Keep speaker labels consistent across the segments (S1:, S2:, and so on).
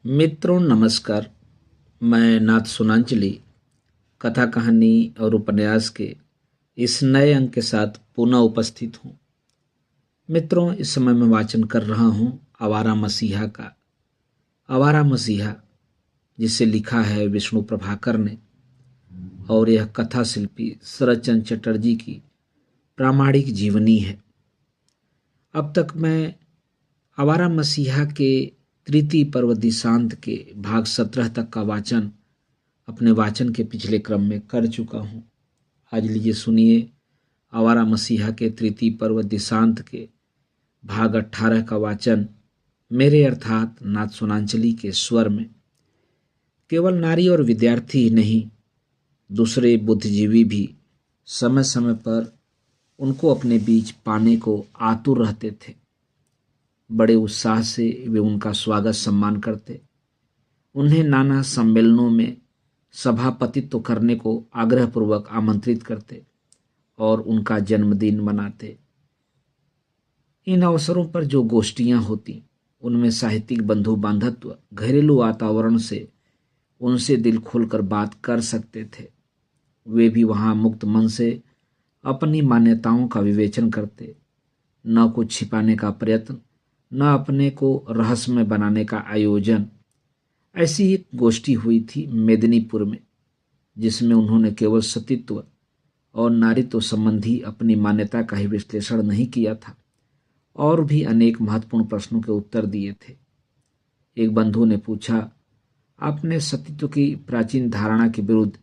S1: मित्रों नमस्कार। मैं नाथ सुनांचली कथा कहानी और उपन्यास के इस नए अंक के साथ पुनः उपस्थित हूँ। मित्रों, इस समय मैं वाचन कर रहा हूँ आवारा मसीहा का। आवारा मसीहा, जिसे लिखा है विष्णु प्रभाकर ने, और यह कथा शिल्पी शरदचंद्र चटर्जी की प्रामाणिक जीवनी है। अब तक मैं आवारा मसीहा के तृतीय पर्व दिशांत के भाग 17 तक का वाचन अपने वाचन के पिछले क्रम में कर चुका हूँ। आज लीजिए सुनिए आवारा मसीहा के तृतीय पर्व दिशांत के भाग 18 का वाचन मेरे अर्थात नाथ सुनांचली के स्वर में। केवल नारी और विद्यार्थी ही नहीं, दूसरे बुद्धिजीवी भी समय समय पर उनको अपने बीच पाने को आतुर रहते थे। बड़े उत्साह से वे उनका स्वागत सम्मान करते, उन्हें नाना सम्मेलनों में सभापतित्व करने को आग्रहपूर्वक आमंत्रित करते और उनका जन्मदिन मनाते। इन अवसरों पर जो गोष्ठियां होती, उनमें साहित्यिक बंधु बांधत्व घरेलू वातावरण से उनसे दिल खोलकर बात कर सकते थे। वे भी वहां मुक्त मन से अपनी मान्यताओं का विवेचन करते, न कुछ छिपाने का प्रयत्न, न अपने को रहस्यमय बनाने का आयोजन। ऐसी एक गोष्ठी हुई थी मेदिनीपुर में, जिसमें उन्होंने केवल सतीत्व और नारीत्व संबंधी अपनी मान्यता का ही विश्लेषण नहीं किया था, और भी अनेक महत्वपूर्ण प्रश्नों के उत्तर दिए थे। एक बंधु ने पूछा, आपने सतीत्व की प्राचीन धारणा के विरुद्ध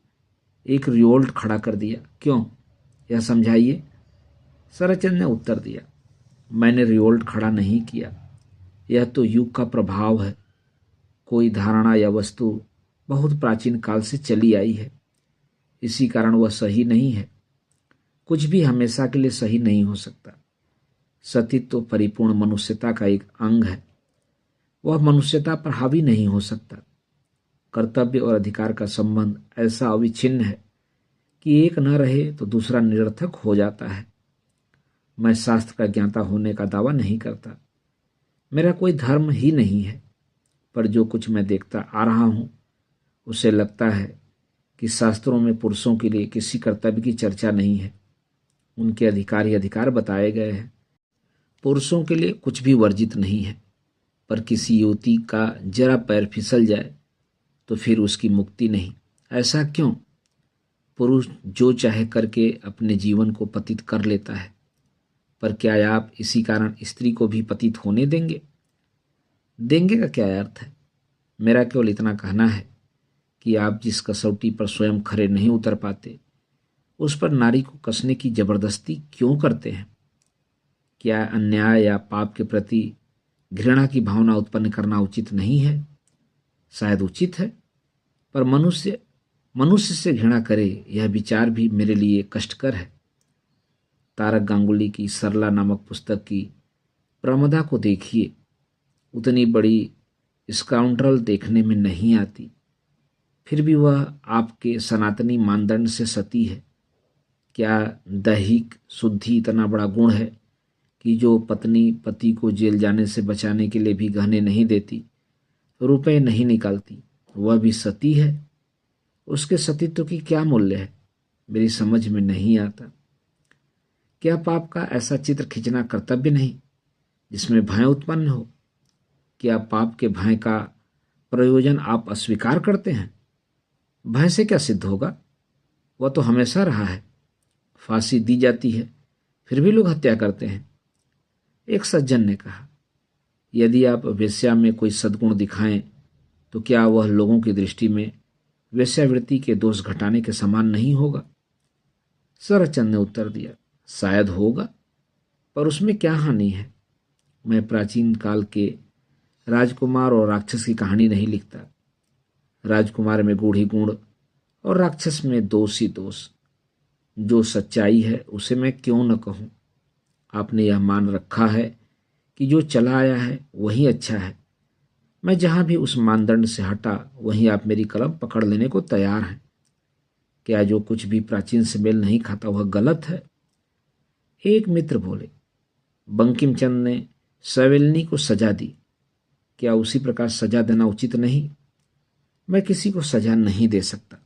S1: एक रिवोल्ट खड़ा कर दिया, क्यों? यह समझाइए। शरदचंद्र ने उत्तर दिया, मैंने रिवोल्ट खड़ा नहीं किया, यह तो युग का प्रभाव है। कोई धारणा या वस्तु बहुत प्राचीन काल से चली आई है, इसी कारण वह सही नहीं है। कुछ भी हमेशा के लिए सही नहीं हो सकता। सतीत्व तो परिपूर्ण मनुष्यता का एक अंग है, वह मनुष्यता पर हावी नहीं हो सकता। कर्तव्य और अधिकार का संबंध ऐसा अविच्छिन्न है कि एक न रहे तो दूसरा निरर्थक हो जाता है। मैं शास्त्र का ज्ञाता होने का दावा नहीं करता, मेरा कोई धर्म ही नहीं है, पर जो कुछ मैं देखता आ रहा हूं, उसे लगता है कि शास्त्रों में पुरुषों के लिए किसी कर्तव्य की चर्चा नहीं है। उनके अधिकार ही अधिकार बताए गए हैं। पुरुषों के लिए कुछ भी वर्जित नहीं है, पर किसी युवती का जरा पैर फिसल जाए तो फिर उसकी मुक्ति नहीं। ऐसा क्यों? पुरुष जो चाहे करके अपने जीवन को पतित कर लेता है, पर क्या आप इसी कारण स्त्री को भी पतित होने देंगे? देंगे का क्या अर्थ है? मेरा केवल इतना कहना है कि आप जिस कसौटी पर स्वयं खरे नहीं उतर पाते, उस पर नारी को कसने की जबरदस्ती क्यों करते हैं? क्या अन्याय या पाप के प्रति घृणा की भावना उत्पन्न करना उचित नहीं है? शायद उचित है, पर मनुष्य मनुष्य से घृणा करे, यह विचार भी मेरे लिए कष्टकर है। तारक गांगुली की सरला नामक पुस्तक की प्रमदा को देखिए, उतनी बड़ी स्काउंड्रल देखने में नहीं आती, फिर भी वह आपके सनातनी मानदंड से सती है। क्या दैहिक शुद्धि इतना बड़ा गुण है कि जो पत्नी पति को जेल जाने से बचाने के लिए भी गहने नहीं देती, रुपए नहीं निकालती, वह भी सती है? उसके सतीत्व की क्या मूल्य है? मेरी समझ में नहीं आता। क्या पाप का ऐसा चित्र खींचना कर्तव्य नहीं जिसमें भय उत्पन्न हो? क्या पाप के भय का प्रयोजन आप अस्वीकार करते हैं? भय से क्या सिद्ध होगा? वह तो हमेशा रहा है। फांसी दी जाती है, फिर भी लोग हत्या करते हैं। एक सज्जन ने कहा, यदि आप वेश्या में कोई सद्गुण दिखाएं तो क्या वह लोगों की दृष्टि में वेश्यावृत्ति के दोष घटाने के समान नहीं होगा? शरदचंद्र ने उत्तर दिया, शायद होगा, पर उसमें क्या हानि है? मैं प्राचीन काल के राजकुमार और राक्षस की कहानी नहीं लिखता। राजकुमार में गूढ़ी गुण और राक्षस में दोष ही दोष। जो सच्चाई है उसे मैं क्यों न कहूं? आपने यह मान रखा है कि जो चला आया है वही अच्छा है। मैं जहां भी उस मानदंड से हटा, वहीं आप मेरी कलम पकड़ लेने को तैयार हैं। क्या जो कुछ भी प्राचीन से मेल नहीं खाता वह गलत है? एक मित्र बोले, बंकिम चंद्र ने सवेलनी को सजा दी, क्या उसी प्रकार सजा देना उचित नहीं? मैं किसी को सजा नहीं दे सकता,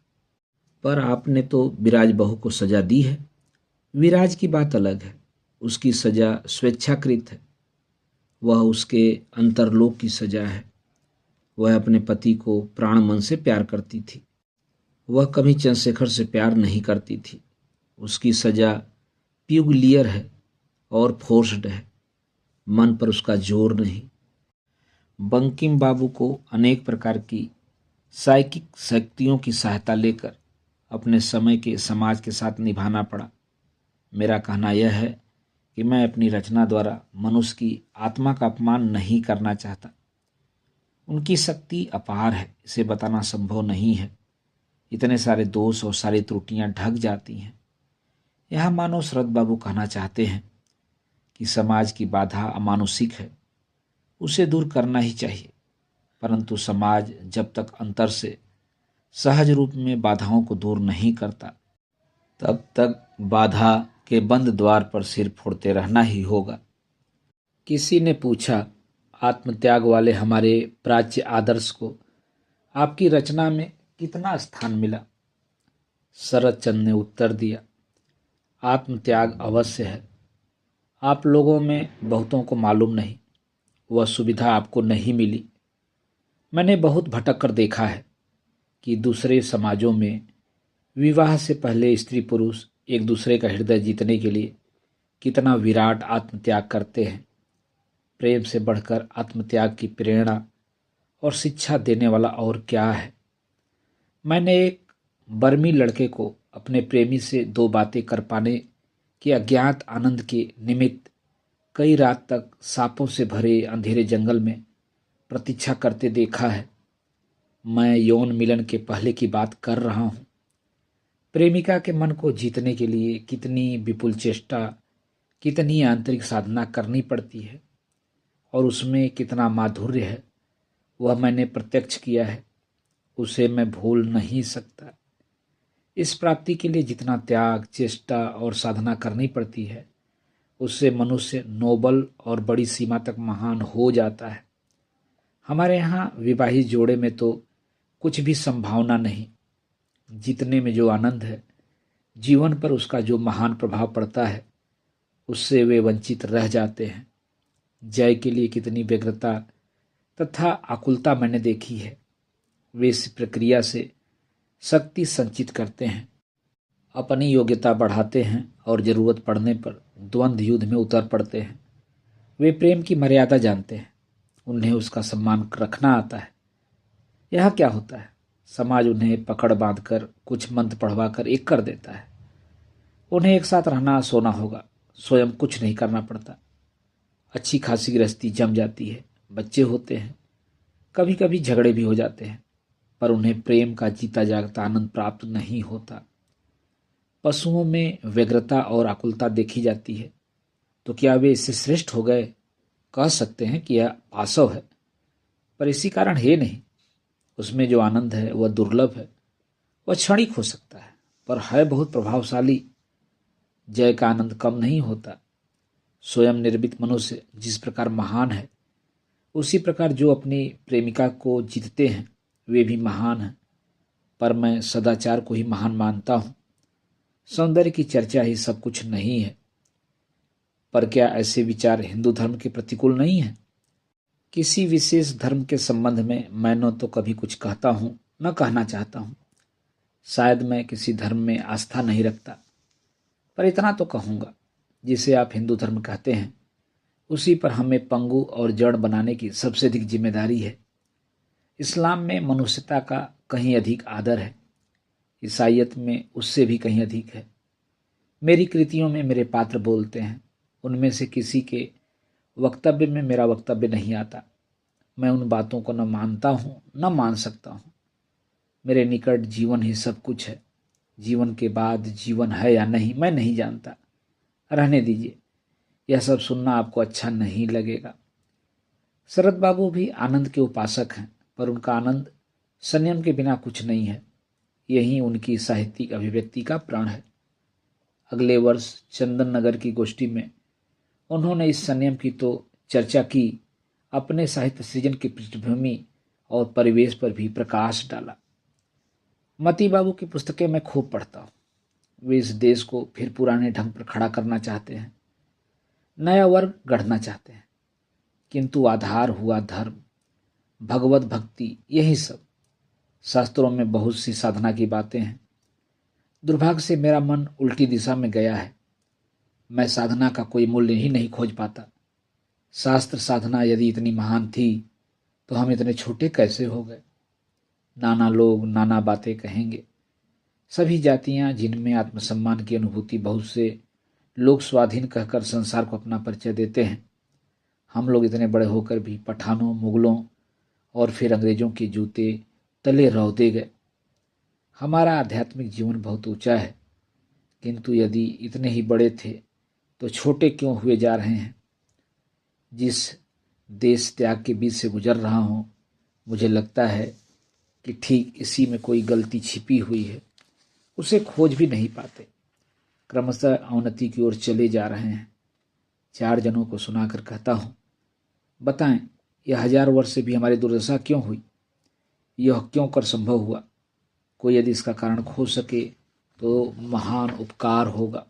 S1: पर आपने तो विराज बहू को सजा दी है। विराज की बात अलग है, उसकी सजा स्वेच्छाकृत है। वह उसके अंतरलोक की सजा है। वह अपने पति को प्राण मन से प्यार करती थी। वह कभी चंद्रशेखर से प्यार नहीं करती थी। उसकी सजा प्यूगलियर है और फोर्स्ड है। मन पर उसका जोर नहीं। बंकिम बाबू को अनेक प्रकार की साइकिक शक्तियों की सहायता लेकर अपने समय के समाज के साथ निभाना पड़ा। मेरा कहना यह है कि मैं अपनी रचना द्वारा मनुष्य की आत्मा का अपमान नहीं करना चाहता। उनकी शक्ति अपार है, इसे बताना संभव नहीं है। इतने सारे दोष और सारी त्रुटियां ढक जाती हैं। यहाँ मानो शरद बाबू कहना चाहते हैं कि समाज की बाधा अमानुषिक है, उसे दूर करना ही चाहिए। परंतु समाज जब तक अंतर से सहज रूप में बाधाओं को दूर नहीं करता, तब तक बाधा के बंद द्वार पर सिर फोड़ते रहना ही होगा। किसी ने पूछा, आत्मत्याग वाले हमारे प्राच्य आदर्श को आपकी रचना में कितना स्थान मिला? शरद चंद्र ने उत्तर दिया, आत्मत्याग अवश्य है। आप लोगों में बहुतों को मालूम नहीं, वह सुविधा आपको नहीं मिली। मैंने बहुत भटक कर देखा है कि दूसरे समाजों में विवाह से पहले स्त्री पुरुष एक दूसरे का हृदय जीतने के लिए कितना विराट आत्मत्याग करते हैं। प्रेम से बढ़कर आत्मत्याग की प्रेरणा और शिक्षा देने वाला और क्या है? मैंने एक बर्मी लड़के को अपने प्रेमी से दो बातें कर पाने के अज्ञात आनंद के निमित्त कई रात तक सांपों से भरे अंधेरे जंगल में प्रतीक्षा करते देखा है। मैं यौन मिलन के पहले की बात कर रहा हूँ। प्रेमिका के मन को जीतने के लिए कितनी विपुल चेष्टा, कितनी आंतरिक साधना करनी पड़ती है और उसमें कितना माधुर्य है, वह मैंने प्रत्यक्ष किया है। उसे मैं भूल नहीं सकता। इस प्राप्ति के लिए जितना त्याग, चेष्टा और साधना करनी पड़ती है, उससे मनुष्य नोबल और बड़ी सीमा तक महान हो जाता है। हमारे यहाँ विवाहित जोड़े में तो कुछ भी संभावना नहीं। जीतने में जो आनंद है, जीवन पर उसका जो महान प्रभाव पड़ता है, उससे वे वंचित रह जाते हैं। जय के लिए कितनी व्यग्रता तथा आकुलता मैंने देखी है। वे इस प्रक्रिया से शक्ति संचित करते हैं, अपनी योग्यता बढ़ाते हैं और जरूरत पड़ने पर द्वंद्व युद्ध में उतर पड़ते हैं। वे प्रेम की मर्यादा जानते हैं, उन्हें उसका सम्मान रखना आता है। यह क्या होता है? समाज उन्हें पकड़ बांधकर कुछ मंत्र पढ़वाकर एक कर देता है। उन्हें एक साथ रहना सोना होगा, स्वयं कुछ नहीं करना पड़ता। अच्छी खासी गृहस्थी जम जाती है, बच्चे होते हैं, कभी कभी झगड़े भी हो जाते हैं, पर उन्हें प्रेम का जीता जागता आनंद प्राप्त नहीं होता। पशुओं में व्यग्रता और आकुलता देखी जाती है, तो क्या वे इससे श्रेष्ठ हो गए? कह सकते हैं कि यह पाशव है, पर इसी कारण है नहीं। उसमें जो आनंद है वह दुर्लभ है, वह क्षणिक हो सकता है, पर है बहुत प्रभावशाली। जय का आनंद कम नहीं होता। स्वयं निर्मित मनुष्य जिस प्रकार महान है, उसी प्रकार जो अपनी प्रेमिका को जीतते हैं वे भी महान हैं। पर मैं सदाचार को ही महान मानता हूँ। सौंदर्य की चर्चा ही सब कुछ नहीं है। पर क्या ऐसे विचार हिंदू धर्म के प्रतिकूल नहीं है? किसी विशेष धर्म के संबंध में मैं न तो कभी कुछ कहता हूँ न कहना चाहता हूँ। शायद मैं किसी धर्म में आस्था नहीं रखता, पर इतना तो कहूँगा, जिसे आप हिंदू धर्म कहते हैं उसी पर हमें पंगु और जड़ बनाने की सबसे अधिक जिम्मेदारी है। इस्लाम में मनुष्यता का कहीं अधिक आदर है, ईसाइयत में उससे भी कहीं अधिक है। मेरी कृतियों में मेरे पात्र बोलते हैं, उनमें से किसी के वक्तव्य में मेरा वक्तव्य नहीं आता। मैं उन बातों को न मानता हूँ न मान सकता हूँ। मेरे निकट जीवन ही सब कुछ है। जीवन के बाद जीवन है या नहीं मैं नहीं जानता। रहने दीजिए, यह सब सुनना आपको अच्छा नहीं लगेगा। शरद बाबू भी आनंद के उपासक हैं, पर उनका आनंद संयम के बिना कुछ नहीं है। यही उनकी साहित्यिक अभिव्यक्ति का प्राण है। अगले वर्ष चंदन नगर की गोष्ठी में उन्होंने इस संयम की तो चर्चा की, अपने साहित्य सृजन की पृष्ठभूमि और परिवेश पर भी प्रकाश डाला। मती बाबू की पुस्तकें मैं खूब पढ़ता हूँ। वे इस देश को फिर पुराने ढंग पर खड़ा करना चाहते हैं, नया वर्ग गढ़ना चाहते हैं, किंतु आधार हुआ धर्म, भगवत भक्ति, यही सब। शास्त्रों में बहुत सी साधना की बातें हैं। दुर्भाग्य से मेरा मन उल्टी दिशा में गया है। मैं साधना का कोई मूल्य ही नहीं खोज पाता। शास्त्र साधना यदि इतनी महान थी तो हम इतने छोटे कैसे हो गए। नाना लोग नाना बातें कहेंगे। सभी जातियां जिनमें आत्मसम्मान की अनुभूति, बहुत से लोग स्वाधीन कहकर संसार को अपना परिचय देते हैं। हम लोग इतने बड़े होकर भी पठानों, मुगलों और फिर अंग्रेजों के जूते तले रौंदे गए। हमारा आध्यात्मिक जीवन बहुत ऊंचा है, किंतु यदि इतने ही बड़े थे तो छोटे क्यों हुए जा रहे हैं। जिस देश त्याग के बीच से गुजर रहा हूँ, मुझे लगता है कि ठीक इसी में कोई गलती छिपी हुई है। उसे खोज भी नहीं पाते। क्रमशः अवनति की ओर चले जा रहे हैं। 4 जनों को सुनाकर कहता हूँ, बताएं, यह 1000 वर्ष से भी हमारी दुर्दशा क्यों हुई? यह क्यों कर संभव हुआ? कोई यदि इसका कारण खोज सके तो महान उपकार होगा।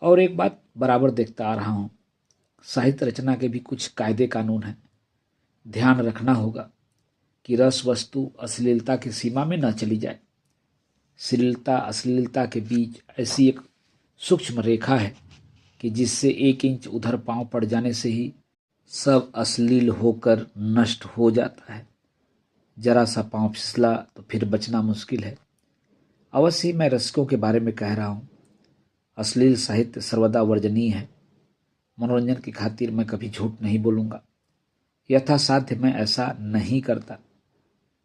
S1: और एक बात बराबर देखता आ रहा हूँ, साहित्य रचना के भी कुछ कायदे कानून हैं। ध्यान रखना होगा कि रस वस्तु अश्लीलता की सीमा में न चली जाए। श्लीलता अश्लीलता के बीच ऐसी एक सूक्ष्म रेखा है कि जिससे 1 इंच उधर पांव पड़ जाने से ही सब अश्लील होकर नष्ट हो जाता है। जरा सा पांव फिसला तो फिर बचना मुश्किल है। अवश्य मैं रसिकों के बारे में कह रहा हूँ। अश्लील साहित्य सर्वदा वर्जनीय है। मनोरंजन की खातिर मैं कभी झूठ नहीं बोलूँगा। यथासाध्य मैं ऐसा नहीं करता।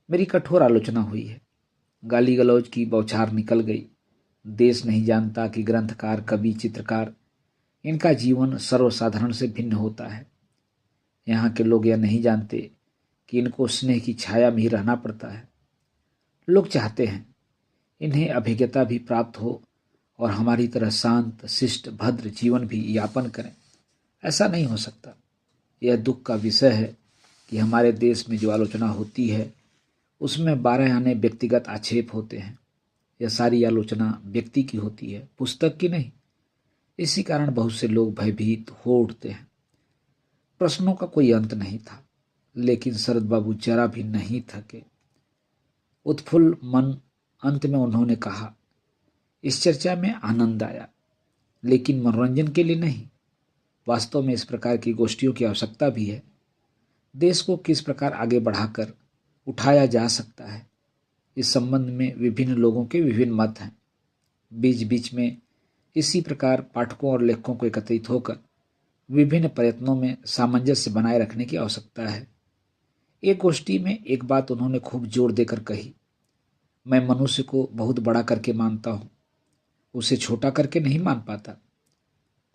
S1: मेरी कठोर आलोचना हुई है। गाली गलौज की बौछार निकल गई। देश नहीं जानता कि ग्रंथकार, कवि, चित्रकार, इनका जीवन सर्वसाधारण से भिन्न होता है। यहाँ के लोग यह नहीं जानते कि इनको स्नेह की छाया में ही रहना पड़ता है। लोग चाहते हैं इन्हें अभिज्ञता भी प्राप्त हो और हमारी तरह शांत, शिष्ट, भद्र जीवन भी यापन करें। ऐसा नहीं हो सकता। यह दुख का विषय है कि हमारे देश में जो आलोचना होती है उसमें 12 आने व्यक्तिगत आक्षेप होते हैं। यह सारी आलोचना व्यक्ति की होती है, पुस्तक की नहीं। इसी कारण बहुत से लोग भयभीत हो उठते हैं। प्रश्नों का कोई अंत नहीं था, लेकिन शरद बाबू जरा भी नहीं थके। उत्फुल्ल मन अंत में उन्होंने कहा, इस चर्चा में आनंद आया, लेकिन मनोरंजन के लिए नहीं। वास्तव में इस प्रकार की गोष्ठियों की आवश्यकता भी है। देश को किस प्रकार आगे बढ़ाकर उठाया जा सकता है, इस संबंध में विभिन्न लोगों के विभिन्न मत हैं। बीच बीच में इसी प्रकार पाठकों और लेखकों को एकत्रित होकर विभिन्न प्रयत्नों में सामंजस्य बनाए रखने की आवश्यकता है। एक गोष्ठी में एक बात उन्होंने खूब जोर देकर कही, मैं मनुष्य को बहुत बड़ा करके मानता हूँ, उसे छोटा करके नहीं मान पाता।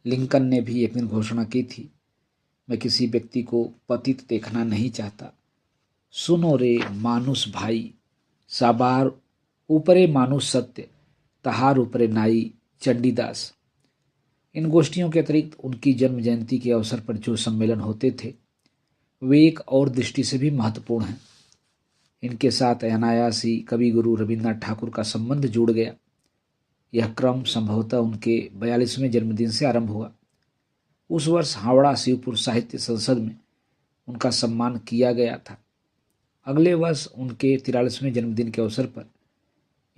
S1: लिंकन ने भी एक दिन घोषणा की थी, मैं किसी व्यक्ति को पतित देखना नहीं चाहता। सुनो रे मानुष भाई, साबार ऊपरे मानुष सत्य, तहार ऊपरे नाई, चंडीदास। इन गोष्ठियों के अतिरिक्त उनकी जन्म जयंती के अवसर पर जो सम्मेलन होते थे वे एक और दृष्टि से भी महत्वपूर्ण हैं। इनके साथ अनायास ही कवि गुरु रविन्द्रनाथ ठाकुर का संबंध जुड़ गया। यह क्रम संभवतः उनके 42वें जन्मदिन से आरंभ हुआ। उस वर्ष हावड़ा शिवपुर साहित्य संसद में उनका सम्मान किया गया था। अगले वर्ष उनके 43वें जन्मदिन के अवसर पर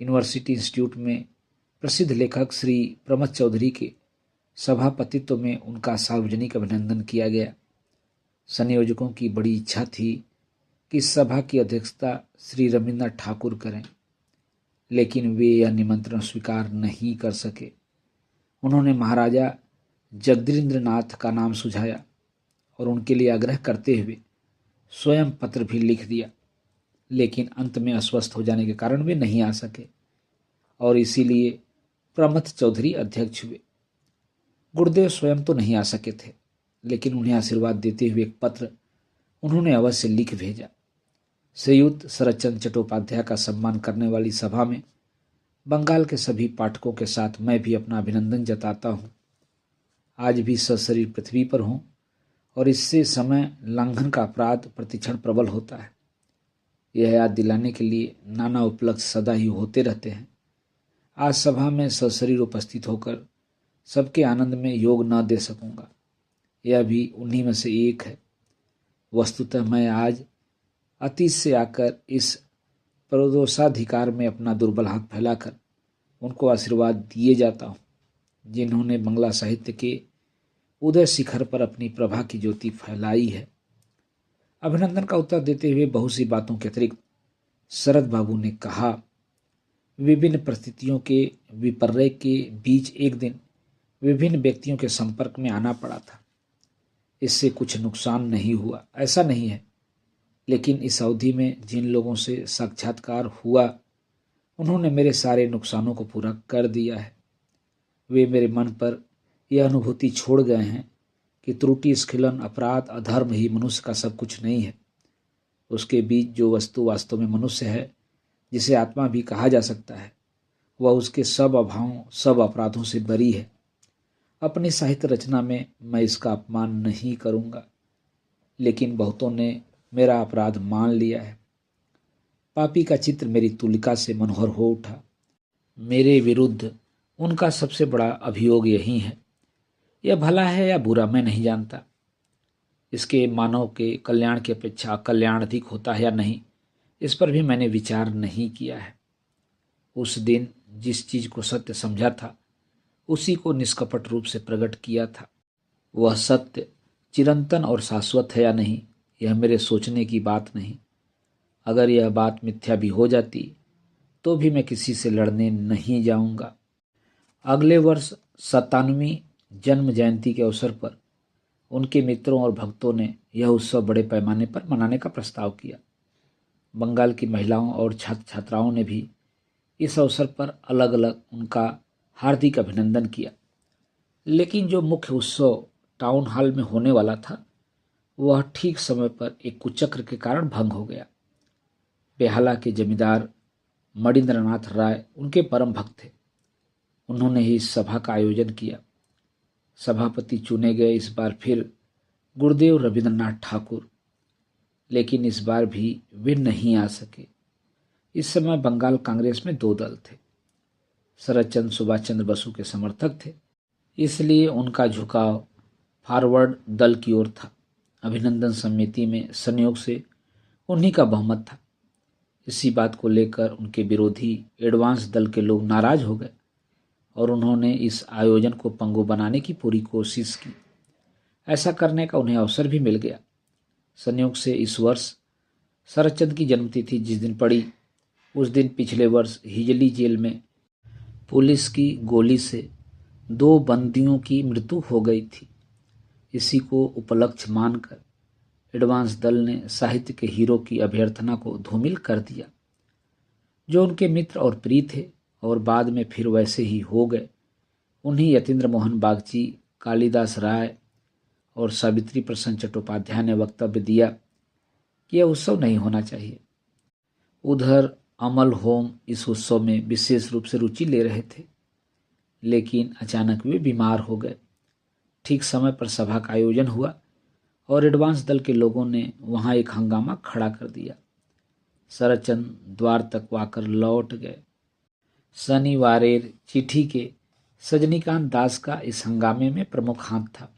S1: यूनिवर्सिटी इंस्टीट्यूट में प्रसिद्ध लेखक श्री प्रमथ चौधरी के सभापतित्व में उनका सार्वजनिक अभिनंदन किया गया। संयोजकों की बड़ी इच्छा थी कि इस सभा की अध्यक्षता श्री रविन्द्रनाथ ठाकुर करें, लेकिन वे यह निमंत्रण स्वीकार नहीं कर सके। उन्होंने महाराजा जगदीन्द्रनाथ का नाम सुझाया और उनके लिए आग्रह करते हुए स्वयं पत्र भी लिख दिया, लेकिन अंत में अस्वस्थ हो जाने के कारण वे नहीं आ सके और इसीलिए प्रमथ चौधरी अध्यक्ष हुए। गुरुदेव स्वयं तो नहीं आ सके थे, लेकिन उन्हें आशीर्वाद देते हुए एक पत्र उन्होंने अवश्य लिख भेजा। श्रीयुत शरदचंद्र चट्टोपाध्याय का सम्मान करने वाली सभा में बंगाल के सभी पाठकों के साथ मैं भी अपना अभिनंदन जताता हूँ। आज भी सशरीर पृथ्वी पर हूँ और इससे समय लंघन का अपराध प्रतिक्षण प्रबल होता है। यह याद दिलाने के लिए नाना उपलक्ष्य सदा ही होते रहते हैं। आज सभा में सशरीर उपस्थित होकर सबके आनंद में योग न दे सकूंगा, यह भी उन्हीं में से एक है। वस्तुतः मैं आज अतीत से आकर इस प्रदोषाधिकार में अपना दुर्बल हाथ फैलाकर उनको आशीर्वाद दिए जाता हूँ, जिन्होंने बंगला साहित्य के उदय शिखर पर अपनी प्रभा की ज्योति फैलाई है। अभिनंदन का उत्तर देते हुए बहुत सी बातों के अतिरिक्त शरद बाबू ने कहा, विभिन्न परिस्थितियों के विपर्य के बीच एक दिन विभिन्न व्यक्तियों के संपर्क में आना पड़ा था। इससे कुछ नुकसान नहीं हुआ, ऐसा नहीं है, लेकिन इस अवधि में जिन लोगों से साक्षात्कार हुआ उन्होंने मेरे सारे नुकसानों को पूरा कर दिया है। वे मेरे मन पर यह अनुभूति छोड़ गए हैं कि त्रुटि, स्खलन, अपराध, अधर्म ही मनुष्य का सब कुछ नहीं है। उसके बीच जो वस्तु वास्तव में मनुष्य है, जिसे आत्मा भी कहा जा सकता है, वह उसके सब अभावों, सब अपराधों से बरी है। अपनी साहित्य रचना में मैं इसका अपमान नहीं करूंगा, लेकिन बहुतों ने मेरा अपराध मान लिया है। पापी का चित्र मेरी तुलिका से मनोहर हो उठा। मेरे विरुद्ध उनका सबसे बड़ा अभियोग यही है। यह भला है या बुरा मैं नहीं जानता। इसके मानव के कल्याण की अपेक्षा अकल्याण अधिक होता है या नहीं, इस पर भी मैंने विचार नहीं किया है। उस दिन जिस चीज को सत्य समझा था उसी को निष्कपट रूप से प्रकट किया था। वह सत्य चिरंतन और शाश्वत है या नहीं, यह मेरे सोचने की बात नहीं। अगर यह बात मिथ्या भी हो जाती तो भी मैं किसी से लड़ने नहीं जाऊंगा। अगले वर्ष 97वीं जन्म जयंती के अवसर पर उनके मित्रों और भक्तों ने यह उत्सव बड़े पैमाने पर मनाने का प्रस्ताव किया। बंगाल की महिलाओं और छात्र छात्राओं ने भी इस अवसर पर अलग अलग उनका हार्दिक अभिनंदन किया। लेकिन जो मुख्य उत्सव टाउन हॉल में होने वाला था वह ठीक समय पर एक कुचक्र के कारण भंग हो गया। बेहाला के जमींदार मणिन्द्रनाथ राय उनके परम भक्त थे। उन्होंने ही इस सभा का आयोजन किया। सभापति चुने गए इस बार फिर गुरुदेव रविंद्रनाथ ठाकुर, लेकिन इस बार भी वे नहीं आ सके। इस समय बंगाल कांग्रेस में दो दल थे। शरद चंद्र सुभाष चंद्र बसु के समर्थक थे, इसलिए उनका झुकाव फॉरवर्ड दल की ओर था। अभिनंदन समिति में संयोग से उन्हीं का बहुमत था। इसी बात को लेकर उनके विरोधी एडवांस दल के लोग नाराज हो गए और उन्होंने इस आयोजन को पंगु बनाने की पूरी कोशिश की। ऐसा करने का उन्हें अवसर भी मिल गया। संयोग से इस वर्ष शरदचंद्र की जन्मतिथि जिस दिन पड़ी, उस दिन पिछले वर्ष हिजली जेल में पुलिस की गोली से 2 बंदियों की मृत्यु हो गई थी। इसी को उपलक्ष्य मानकर एडवांस दल ने साहित्य के हीरो की अभ्यर्थना को धूमिल कर दिया। जो उनके मित्र और प्रिय थे और बाद में फिर वैसे ही हो गए, उन्हीं यतीन्द्र मोहन बागची, कालिदास राय और सावित्री प्रसन्न चट्टोपाध्याय ने वक्तव्य दिया कि यह उत्सव नहीं होना चाहिए। उधर अमल होम इस उत्सव में विशेष रूप से रुचि ले रहे थे, लेकिन अचानक वे बीमार हो गए। ठीक समय पर सभा का आयोजन हुआ और एडवांस दल के लोगों ने वहां एक हंगामा खड़ा कर दिया। शरदचंद्र द्वार तक वाकर लौट गए। शनिवारेर चिट्ठी के सजनीकांत दास का इस हंगामे में प्रमुख हाथ था।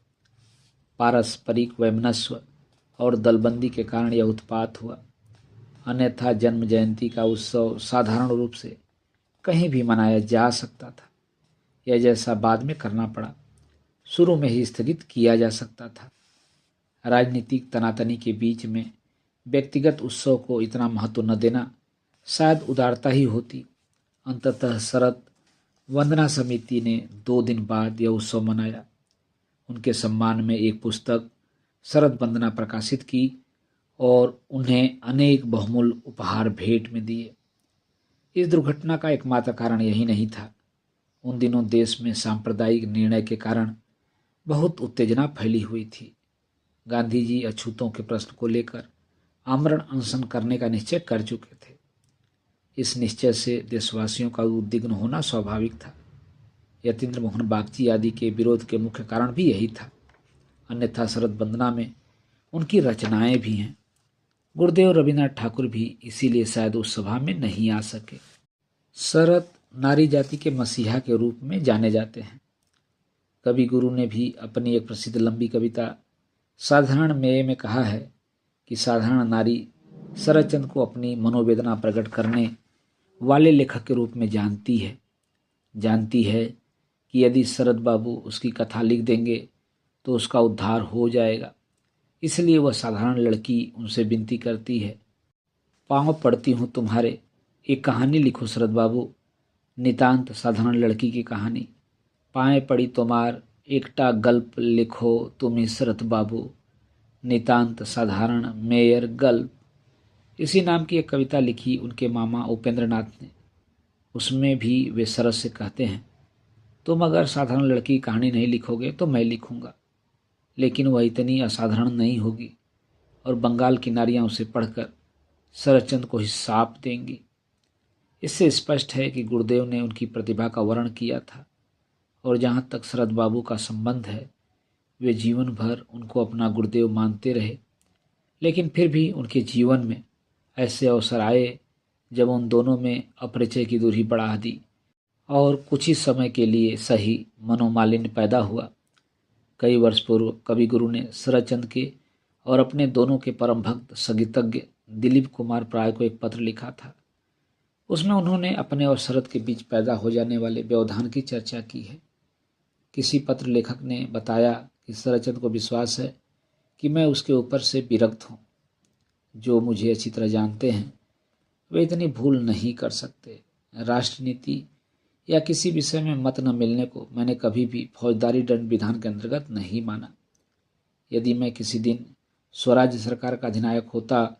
S1: पारस्परिक वैमनस्य और दलबंदी के कारण यह उत्पात हुआ। अन्यथा जन्म जयंती का उत्सव साधारण रूप से कहीं भी मनाया जा सकता था। यह जैसा बाद में करना पड़ा, शुरू में ही स्थगित किया जा सकता था। राजनीतिक तनातनी के बीच में व्यक्तिगत उत्सव को इतना महत्व न देना शायद उदारता ही होती। अंततः शरद वंदना समिति ने 2 दिन बाद यह उत्सव मनाया। उनके सम्मान में एक पुस्तक शरद वंदना प्रकाशित की और उन्हें अनेक बहुमूल्य उपहार भेंट में दिए। इस दुर्घटना का एकमात्र कारण यही नहीं था। उन दिनों देश में सांप्रदायिक निर्णय के कारण बहुत उत्तेजना फैली हुई थी। गांधी जी अछूतों के प्रश्न को लेकर आमरण अनशन करने का निश्चय कर चुके थे। इस निश्चय से देशवासियों का उद्विग्न होना स्वाभाविक था। यतीन्द्र मोहन बागची आदि के विरोध के मुख्य कारण भी यही था। अन्यथा शरद वंदना में उनकी रचनाएं भी हैं। गुरुदेव रविन्द्रनाथ ठाकुर भी इसीलिए शायद उस सभा में नहीं आ सके। शरद नारी जाति के मसीहा के रूप में जाने जाते हैं। कवि गुरु ने भी अपनी एक प्रसिद्ध लंबी कविता साधारण में कहा है कि साधारण नारी शरदचंद्र को अपनी मनोवेदना प्रकट करने वाले लेखक के रूप में जानती है कि यदि शरद बाबू उसकी कथा लिख देंगे तो उसका उद्धार हो जाएगा। इसलिए वह साधारण लड़की उनसे विनती करती है, पाँव पड़ती हूँ तुम्हारे, एक कहानी लिखो शरद बाबू, नितांत साधारण लड़की की कहानी। पाए पड़ी तुम्हार एकटा गल्प लिखो तुम ही शरद बाबू, नितांत साधारण मेयर गल्प। इसी नाम की एक कविता लिखी उनके मामा उपेंद्र नाथ ने। उसमें भी वे शरद से कहते हैं, तुम अगर साधारण लड़की की कहानी नहीं लिखोगे तो मैं लिखूंगा, लेकिन वह इतनी असाधारण नहीं होगी और बंगाल की नारियां उसे पढ़कर शरदचंद्र को ही शाप देंगी। इससे स्पष्ट है कि गुरुदेव ने उनकी प्रतिभा का वर्णन किया था और जहाँ तक शरद बाबू का संबंध है वे जीवन भर उनको अपना गुरुदेव मानते रहे। लेकिन फिर भी उनके जीवन में ऐसे अवसर आए जब उन दोनों में अपरिचय की दूरी बढ़ा दी और कुछ ही समय के लिए सही मनोमालिन्य पैदा हुआ। कई वर्ष पूर्व कवि गुरु ने शरदचंद्र के और अपने दोनों के परम भक्त संगीतज्ञ दिलीप कुमार प्राय को एक पत्र लिखा था। उसमें उन्होंने अपने और शरद के बीच पैदा हो जाने वाले व्यवधान की चर्चा की है। किसी पत्र लेखक ने बताया कि शरदचंद्र को विश्वास है कि मैं उसके ऊपर से विरक्त हूँ। जो मुझे अच्छी तरह जानते हैं वे इतनी भूल नहीं कर सकते। राष्ट्रनीति या किसी विषय में मत न मिलने को मैंने कभी भी फौजदारी दंड विधान के अंतर्गत नहीं माना। यदि मैं किसी दिन स्वराज्य सरकार का अधिनायक होता,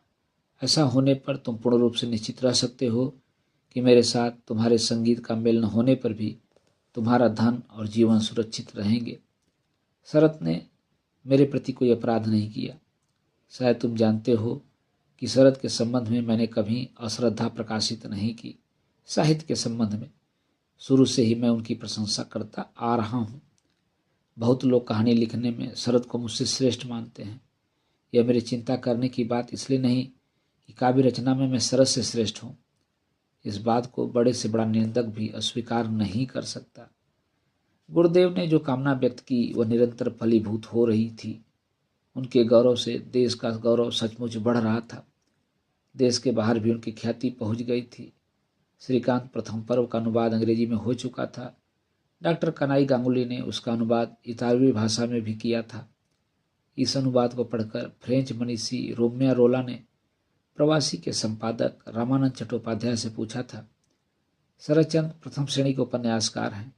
S1: ऐसा होने पर तुम पूर्ण रूप से निश्चित रह सकते हो कि मेरे साथ तुम्हारे संगीत का मेल न होने पर भी तुम्हारा धन और जीवन सुरक्षित रहेंगे। शरद ने मेरे प्रति कोई अपराध नहीं किया। शायद तुम जानते हो कि शरद के संबंध में मैंने कभी अश्रद्धा प्रकाशित नहीं की। साहित्य के संबंध में शुरू से ही मैं उनकी प्रशंसा करता आ रहा हूँ। बहुत लोग कहानी लिखने में शरद को मुझसे श्रेष्ठ मानते हैं। यह मेरी चिंता करने की बात इसलिए नहीं कि काव्य रचना में मैं शरद से श्रेष्ठ हूँ। इस बात को बड़े से बड़ा निंदक भी अस्वीकार नहीं कर सकता। गुरुदेव ने जो कामना व्यक्त की वह निरंतर फलीभूत हो रही थी। उनके गौरव से देश का गौरव सचमुच बढ़ रहा था। देश के बाहर भी उनकी ख्याति पहुंच गई थी। श्रीकांत प्रथम पर्व का अनुवाद अंग्रेजी में हो चुका था। डॉक्टर कनाई गांगुली ने उसका अनुवाद इतालवी भाषा में भी किया था। इस अनुवाद को पढ़कर फ्रेंच मनीषी रोमिया रोला ने प्रवासी के संपादक रामानंद चट्टोपाध्याय से पूछा था, शरदचंद्र प्रथम श्रेणी के उपन्यासकार हैं,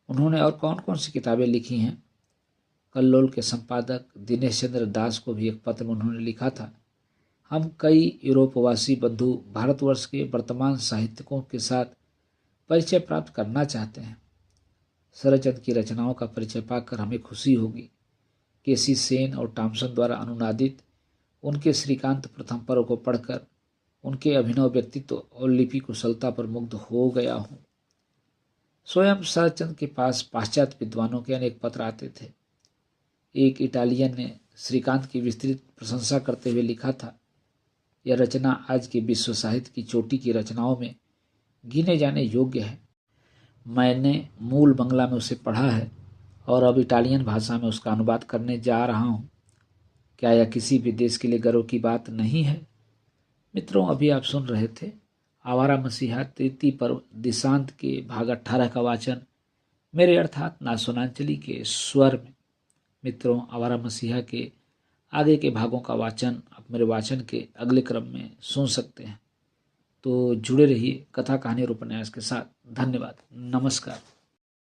S1: उन्होंने और कौन कौन सी किताबें लिखी हैं? कल्लोल के संपादक दिनेश चंद्र दास को भी एक पत्र में उन्होंने लिखा था, हम कई यूरोपवासी बंधु भारतवर्ष के वर्तमान साहित्यकों के साथ परिचय प्राप्त करना चाहते हैं। शरदचंद्र की रचनाओं का परिचय पाकर हमें खुशी होगी। केसी सेन और टॉमसन द्वारा अनुवादित उनके श्रीकांत प्रथम पर्व को पढ़कर उनके अभिनव व्यक्तित्व और लिपि कुशलता पर मुग्ध हो गया हूँ। स्वयं शरदचंद्र के पास पाश्चात्य विद्वानों के अनेक पत्र आते थे। एक इटालियन ने श्रीकांत की विस्तृत प्रशंसा करते हुए लिखा था, यह रचना आज के विश्व साहित्य की चोटी की रचनाओं में गिने जाने योग्य है। मैंने मूल बंगला में उसे पढ़ा है और अब इटालियन भाषा में उसका अनुवाद करने जा रहा हूँ। क्या यह किसी भी देश के लिए गर्व की बात नहीं है? मित्रों, अभी आप सुन रहे थे आवारा मसीहा तृतीय पर्व दिशांत के भाग 18 का वाचन मेरे अर्थात नाथ सोनांचली के स्वर में। मित्रों, आवारा मसीहा के आगे के भागों का वाचन आप मेरे वाचन के अगले क्रम में सुन सकते हैं। तो जुड़े रहिए कथा कहानी और उपन्यास के साथ। धन्यवाद। नमस्कार।